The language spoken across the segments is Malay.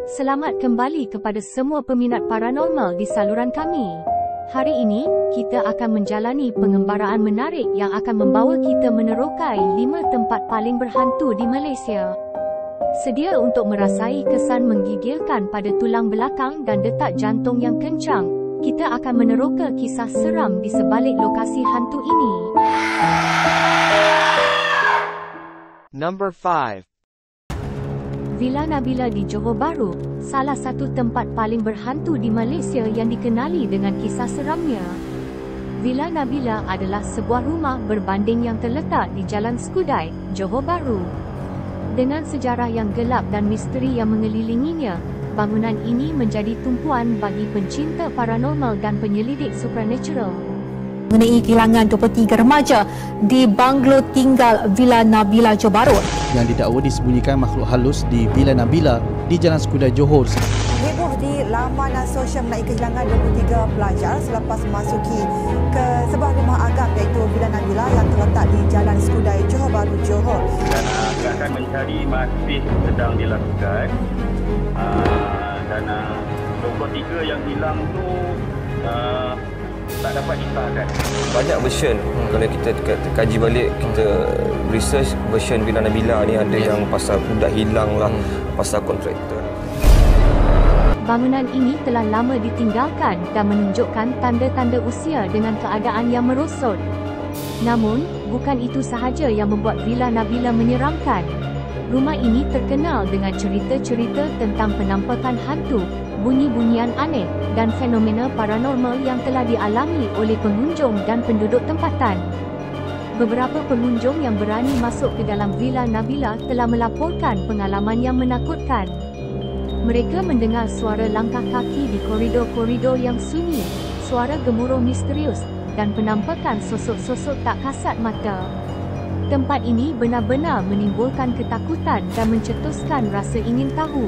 Selamat kembali kepada semua peminat paranormal di saluran kami. Hari ini, kita akan menjalani pengembaraan menarik yang akan membawa kita menerokai 5 tempat paling berhantu di Malaysia. Sedia untuk merasai kesan menggigilkan pada tulang belakang dan detak jantung yang kencang. Kita akan meneroka kisah seram di sebalik lokasi hantu ini. Number 5. Villa Nabila di Johor Bahru, salah satu tempat paling berhantu di Malaysia yang dikenali dengan kisah seramnya. Villa Nabila adalah sebuah rumah berbanding yang terletak di Jalan Skudai, Johor Bahru. Dengan sejarah yang gelap dan misteri yang mengelilinginya, bangunan ini menjadi tumpuan bagi pencinta paranormal dan penyelidik supernatural. Mengenai kehilangan 23 remaja di banglo tinggal Villa Nabila Johor Bahru yang didakwa disembunyikan makhluk halus di Villa Nabila di Jalan Skudai Johor. Heboh di laman sosial mengenai kehilangan 23 pelajar selepas memasuki ke sebuah rumah agam iaitu Villa Nabila yang terletak di Jalan Skudai Johor Bahru, Johor. Dan gerakan mencari masih sedang dilakukan. Dan 23 yang hilang tu tak dapat disahkan. Banyak version. Kalau kita kaji balik, kita research version Villa Nabila ni ada yang pasal budak hilang lah, pasal kontraktor. Bangunan ini telah lama ditinggalkan dan menunjukkan tanda-tanda usia dengan keadaan yang merosot. Namun, bukan itu sahaja yang membuat Villa Nabila menyeramkan. Rumah ini terkenal dengan cerita-cerita tentang penampakan hantu, bunyi-bunyian aneh, dan fenomena paranormal yang telah dialami oleh pengunjung dan penduduk tempatan. Beberapa pengunjung yang berani masuk ke dalam Villa Nabila telah melaporkan pengalaman yang menakutkan. Mereka mendengar suara langkah kaki di koridor-koridor yang sunyi, suara gemuruh misterius, dan penampakan sosok-sosok tak kasat mata. Tempat ini benar-benar menimbulkan ketakutan dan mencetuskan rasa ingin tahu.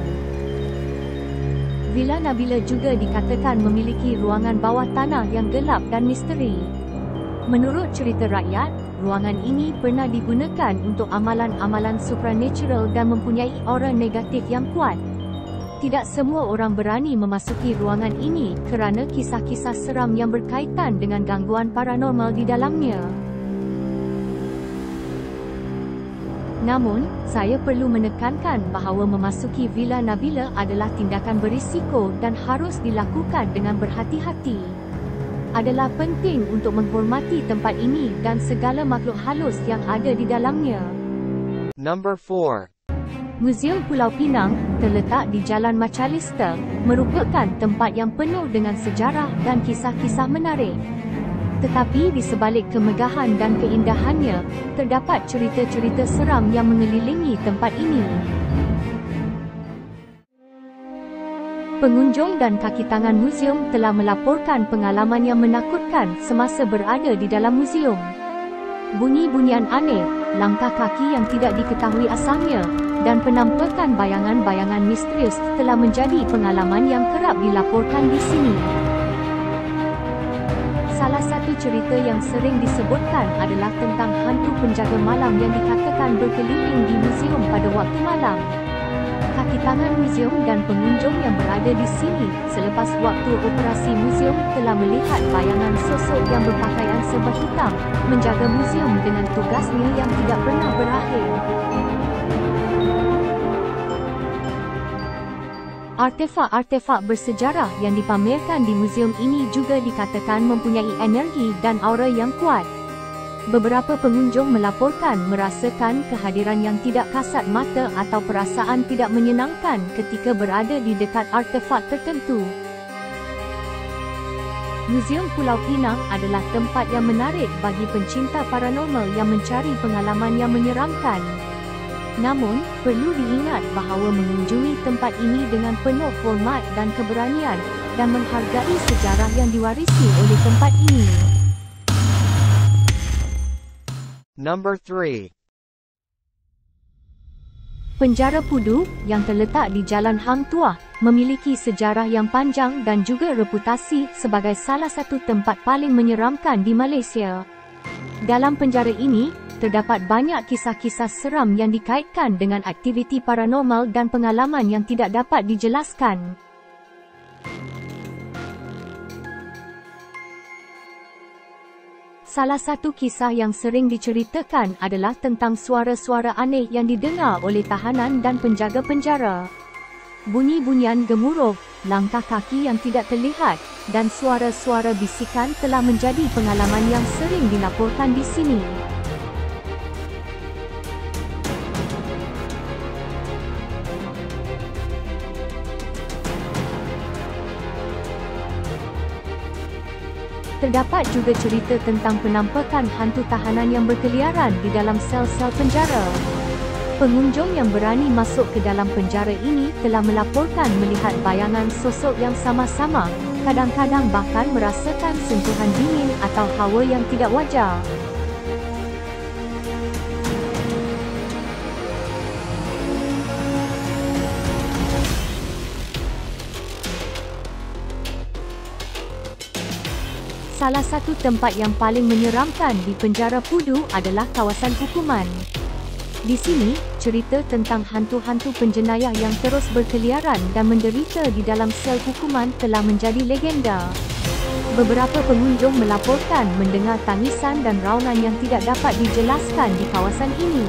Villa Nabila juga dikatakan memiliki ruangan bawah tanah yang gelap dan misteri. Menurut cerita rakyat, ruangan ini pernah digunakan untuk amalan-amalan supernatural dan mempunyai aura negatif yang kuat. Tidak semua orang berani memasuki ruangan ini kerana kisah-kisah seram yang berkaitan dengan gangguan paranormal di dalamnya. Namun, saya perlu menekankan bahawa memasuki Villa Nabila adalah tindakan berisiko dan harus dilakukan dengan berhati-hati. Adalah penting untuk menghormati tempat ini dan segala makhluk halus yang ada di dalamnya. Number 4. Muzium Pulau Pinang, terletak di Jalan Macalester, merupakan tempat yang penuh dengan sejarah dan kisah-kisah menarik. Tetapi di sebalik kemegahan dan keindahannya, terdapat cerita-cerita seram yang mengelilingi tempat ini. Pengunjung dan kaki tangan muzium telah melaporkan pengalaman yang menakutkan semasa berada di dalam muzium. Bunyi-bunyian aneh, langkah kaki yang tidak diketahui asalnya, dan penampakan bayangan-bayangan misterius telah menjadi pengalaman yang kerap dilaporkan di sini. Salah satu cerita yang sering disebutkan adalah tentang hantu penjaga malam yang dikatakan berkeliling di muzium pada waktu malam. Kaki tangan muzium dan pengunjung yang berada di sini selepas waktu operasi muzium telah melihat bayangan sosok yang berpakaian serba hitam menjaga muzium dengan tugasnya yang tidak pernah berakhir. Artefak-artefak bersejarah yang dipamerkan di muzium ini juga dikatakan mempunyai energi dan aura yang kuat. Beberapa pengunjung melaporkan merasakan kehadiran yang tidak kasat mata atau perasaan tidak menyenangkan ketika berada di dekat artefak tertentu. Muzium Pulau Pinang adalah tempat yang menarik bagi pencinta paranormal yang mencari pengalaman yang menyeramkan. Namun, perlu diingat bahawa mengunjungi tempat ini dengan penuh hormat dan keberanian dan menghargai sejarah yang diwarisi oleh tempat ini. Number 3. Penjara Pudu, yang terletak di Jalan Hang Tuah, memiliki sejarah yang panjang dan juga reputasi sebagai salah satu tempat paling menyeramkan di Malaysia. Dalam penjara ini, terdapat banyak kisah-kisah seram yang dikaitkan dengan aktiviti paranormal dan pengalaman yang tidak dapat dijelaskan. Salah satu kisah yang sering diceritakan adalah tentang suara-suara aneh yang didengar oleh tahanan dan penjaga penjara. Bunyi-bunyian gemuruh, langkah kaki yang tidak terlihat, dan suara-suara bisikan telah menjadi pengalaman yang sering dilaporkan di sini. Terdapat juga cerita tentang penampakan hantu tahanan yang berkeliaran di dalam sel-sel penjara. Pengunjung yang berani masuk ke dalam penjara ini telah melaporkan melihat bayangan sosok yang sama-sama, kadang-kadang bahkan merasakan sentuhan dingin atau hawa yang tidak wajar. Salah satu tempat yang paling menyeramkan di penjara Pudu adalah kawasan hukuman. Di sini, cerita tentang hantu-hantu penjenayah yang terus berkeliaran dan menderita di dalam sel hukuman telah menjadi legenda. Beberapa pengunjung melaporkan mendengar tangisan dan raungan yang tidak dapat dijelaskan di kawasan ini.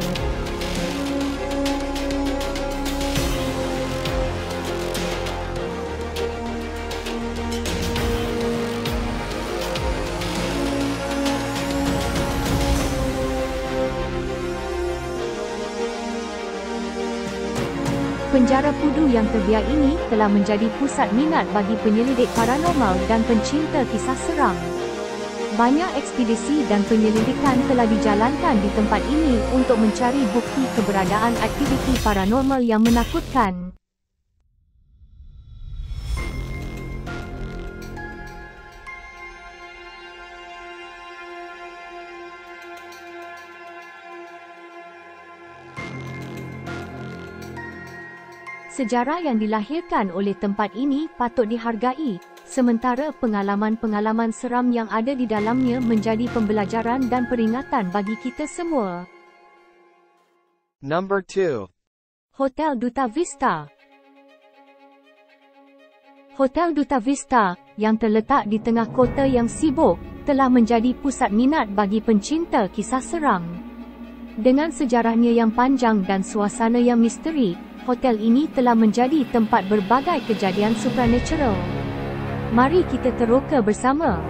Penjara Pudu yang terbiak ini telah menjadi pusat minat bagi penyelidik paranormal dan pencinta kisah seram. Banyak ekspedisi dan penyelidikan telah dijalankan di tempat ini untuk mencari bukti keberadaan aktiviti paranormal yang menakutkan. Sejarah yang dilahirkan oleh tempat ini patut dihargai, sementara pengalaman-pengalaman seram yang ada di dalamnya menjadi pembelajaran dan peringatan bagi kita semua. Number 2. Hotel Duta Vista. Hotel Duta Vista, yang terletak di tengah kota yang sibuk, telah menjadi pusat minat bagi pencinta kisah seram. Dengan sejarahnya yang panjang dan suasana yang misteri, hotel ini telah menjadi tempat berbagai kejadian supernatural. Mari kita teroka bersama.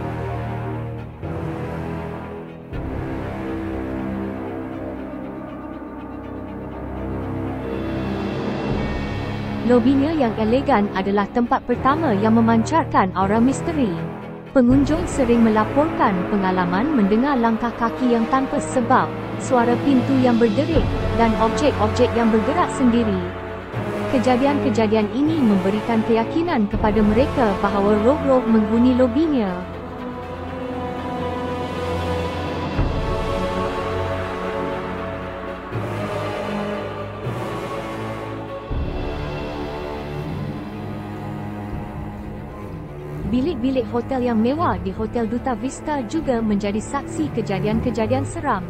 Lobinya yang elegan adalah tempat pertama yang memancarkan aura misteri. Pengunjung sering melaporkan pengalaman mendengar langkah kaki yang tanpa sebab, suara pintu yang berderik, dan objek-objek yang bergerak sendiri. Kejadian-kejadian ini memberikan keyakinan kepada mereka bahawa roh-roh menghuni lobinya. Bilik-bilik hotel yang mewah di Hotel Duta Vista juga menjadi saksi kejadian-kejadian seram.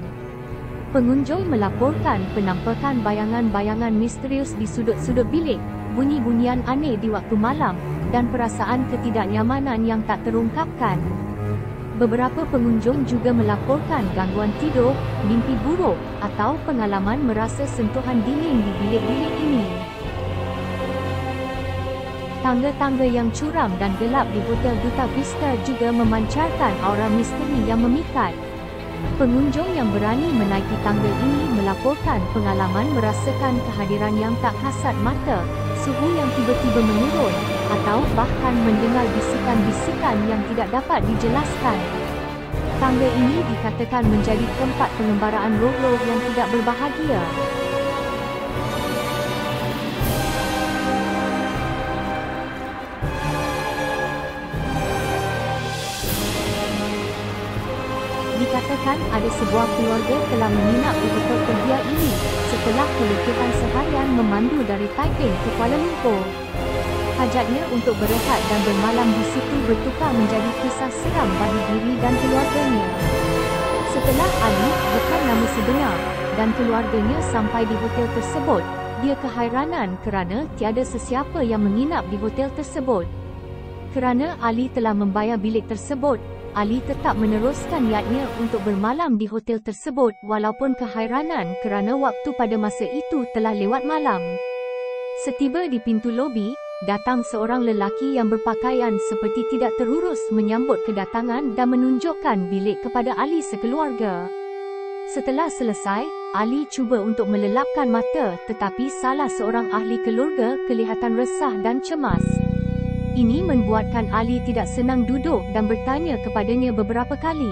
Pengunjung melaporkan penampakan bayangan-bayangan misterius di sudut-sudut bilik, bunyi-bunyian aneh di waktu malam, dan perasaan ketidaknyamanan yang tak terungkapkan. Beberapa pengunjung juga melaporkan gangguan tidur, mimpi buruk, atau pengalaman merasa sentuhan dingin di bilik-bilik ini. Tangga-tangga yang curam dan gelap di Hotel Duta Vista juga memancarkan aura misteri yang memikat. Pengunjung yang berani menaiki tangga ini melaporkan pengalaman merasakan kehadiran yang tak kasat mata, suhu yang tiba-tiba menurun, atau bahkan mendengar bisikan-bisikan yang tidak dapat dijelaskan. Tangga ini dikatakan menjadi tempat pengembaraan roh-roh yang tidak berbahagia. Dikatakan ada sebuah keluarga telah menginap di hotel terbiak ini setelah keletihan seharian memandu dari Taipei ke Kuala Lumpur. Hajatnya untuk berehat dan bermalam di situ bertukar menjadi kisah seram bagi diri dan keluarganya. Setelah Setelah Ali, bukan nama sebenar, dan keluarganya sampai di hotel tersebut, dia kehairanan kerana tiada sesiapa yang menginap di hotel tersebut. Kerana Ali telah membayar bilik tersebut, Ali tetap meneruskan niatnya untuk bermalam di hotel tersebut walaupun kehairanan kerana waktu pada masa itu telah lewat malam. Setiba di pintu lobi, datang seorang lelaki yang berpakaian seperti tidak terurus menyambut kedatangan dan menunjukkan bilik kepada Ali sekeluarga. Setelah selesai, Ali cuba untuk melelapkan mata tetapi salah seorang ahli keluarga kelihatan resah dan cemas. Ini membuatkan Ali tidak senang duduk dan bertanya kepadanya beberapa kali.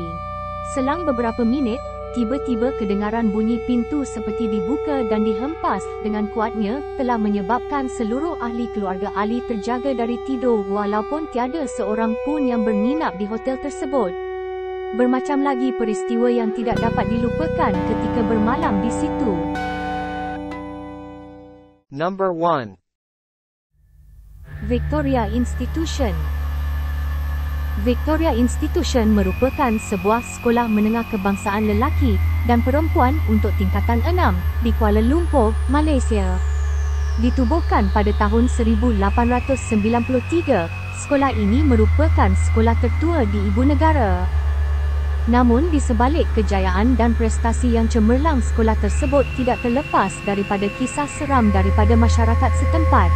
Selang beberapa minit, tiba-tiba kedengaran bunyi pintu seperti dibuka dan dihempas dengan kuatnya telah menyebabkan seluruh ahli keluarga Ali terjaga dari tidur walaupun tiada seorang pun yang berninap di hotel tersebut. Bermacam lagi peristiwa yang tidak dapat dilupakan ketika bermalam di situ. Number 1. Victoria Institution. Victoria Institution merupakan sebuah sekolah menengah kebangsaan lelaki dan perempuan untuk tingkatan 6 di Kuala Lumpur, Malaysia. Ditubuhkan pada tahun 1893, sekolah ini merupakan sekolah tertua di ibu negara. Namun di sebalik kejayaan dan prestasi yang cemerlang sekolah tersebut tidak terlepas daripada kisah seram daripada masyarakat setempat.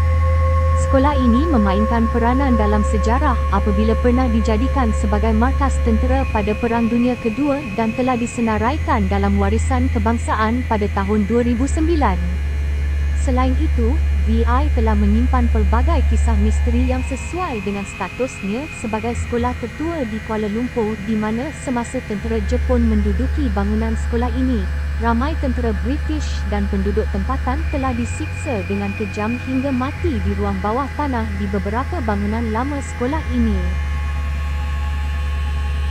Sekolah ini memainkan peranan dalam sejarah apabila pernah dijadikan sebagai markas tentera pada Perang Dunia Kedua dan telah disenaraikan dalam warisan kebangsaan pada tahun 2009. Selain itu, VI telah menyimpan pelbagai kisah misteri yang sesuai dengan statusnya sebagai sekolah tertua di Kuala Lumpur di mana semasa tentera Jepun menduduki bangunan sekolah ini, ramai tentera British dan penduduk tempatan telah disiksa dengan kejam hingga mati di ruang bawah tanah di beberapa bangunan lama sekolah ini.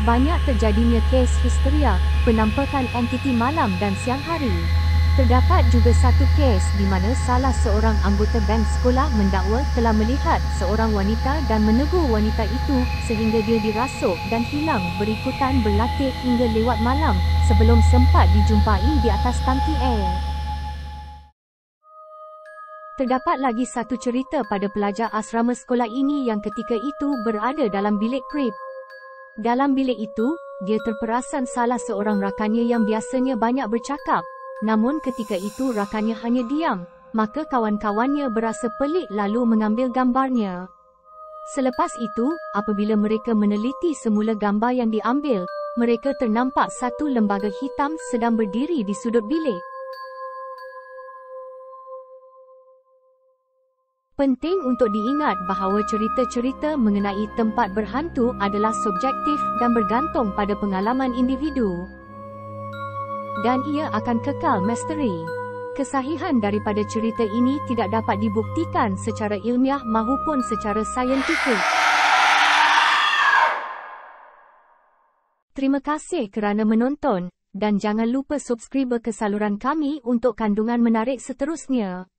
Banyak terjadinya kes histeria, penampakan entiti malam dan siang hari. Terdapat juga satu kes di mana salah seorang anggota band sekolah mendakwa telah melihat seorang wanita dan menegur wanita itu sehingga dia dirasuk dan hilang berikutan berlatih hingga lewat malam sebelum sempat dijumpai di atas tangki air. Terdapat lagi satu cerita pada pelajar asrama sekolah ini yang ketika itu berada dalam bilik krib. Dalam bilik itu, dia terperasan salah seorang rakannya yang biasanya banyak bercakap. Namun ketika itu rakannya hanya diam, maka kawan-kawannya berasa pelik lalu mengambil gambarnya. Selepas itu, apabila mereka meneliti semula gambar yang diambil, mereka ternampak satu lembaga hitam sedang berdiri di sudut bilik. Penting untuk diingat bahawa cerita-cerita mengenai tempat berhantu adalah subjektif dan bergantung pada pengalaman individu. Dan ia akan kekal misteri. Kesahihan daripada cerita ini tidak dapat dibuktikan secara ilmiah maupun secara saintifik. Terima kasih kerana menonton dan jangan lupa subscribe ke saluran kami untuk kandungan menarik seterusnya.